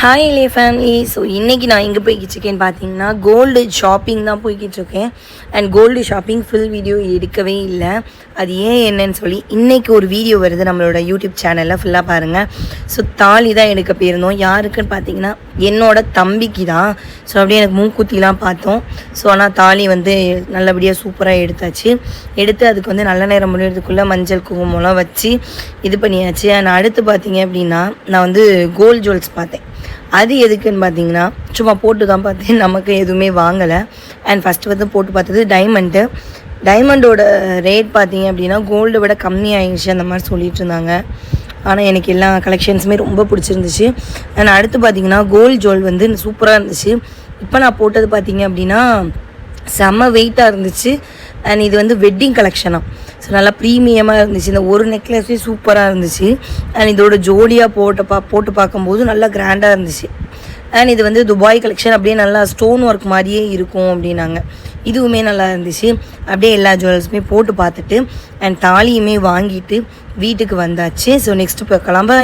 Hi இளைய family. So இன்றைக்கி நான் எங்கே போய்கிட்ருக்கேன்னு பார்த்தீங்கன்னா கோல்டு ஷாப்பிங் தான் போய்கிட்ருக்கேன். And gold shopping full video எடுக்கவே இல்லை. அது ஏன் என்னன்னு சொல்லி இன்றைக்கி ஒரு வீடியோ வருது நம்மளோட யூடியூப் சேனலில், ஃபுல்லாக பாருங்கள். ஸோ தாலி தான் எடுக்க போயிருந்தோம். யாருக்குன்னு பார்த்தீங்கன்னா என்னோட தம்பிக்கு தான். ஸோ அப்படியே எனக்கு மூக்குத்திலாம் பார்த்தோம். ஸோ ஆனால் தாலி வந்து நல்லபடியாக சூப்பராக எடுத்தாச்சு. எடுத்து அதுக்கு வந்து நல்ல நேரம் முடியறதுக்குள்ளே மஞ்சள் குங்குமம்லாம் வச்சு இது பண்ணியாச்சு. அண்ட் அடுத்து பார்த்தீங்க அப்படின்னா நான் வந்து கோல்டு ஜுவல்ஸ் பார்த்தேன். அது எதுக்குன்னு பார்த்தீங்கன்னா சும்மா போட்டு தான் பார்த்தேன், நமக்கு எதுவுமே வாங்கலை. அண்ட் ஃபஸ்ட்டு வந்து போட்டு பார்த்தது டைமண்டோட ரேட் பார்த்தீங்க அப்படின்னா கோல்டை விட கம்மி ஆகிடுச்சு அந்த மாதிரி சொல்லிட்டு இருந்தாங்க. ஆனால் எனக்கு எல்லா கலெக்ஷன்ஸுமே ரொம்ப பிடிச்சிருந்துச்சு. அண்ட் அடுத்து பார்த்தீங்கன்னா கோல்டு ஜுவல் வந்து சூப்பராக இருந்துச்சு. இப்போ நான் போட்டது பார்த்தீங்க அப்படின்னா செம்ம வெயிட்டாக இருந்துச்சு. அண்ட் இது வந்து வெட்டிங் கலெக்ஷனாக, ஸோ நல்லா ப்ரீமியமாக இருந்துச்சு. இந்த ஒரு நெக்லஸே சூப்பராக இருந்துச்சு. அண்ட் இதோட ஜோடியாக போட்டு பார்க்கும்போது நல்லா கிராண்டாக இருந்துச்சு. அண்ட் இது வந்து துபாய் கலெக்ஷன், அப்படியே நல்லா ஸ்டோன் ஒர்க் மாதிரியே இருக்கும் அப்படின்னாங்க. இதுவுமே நல்லா இருந்துச்சு. அப்படியே எல்லா ஜுவல்ஸுமே போட்டு பார்த்துட்டு அண்ட் தாலியுமே வாங்கிட்டு வீட்டுக்கு வந்தாச்சு. ஸோ நெக்ஸ்ட்டு இப்போ கிளம்ப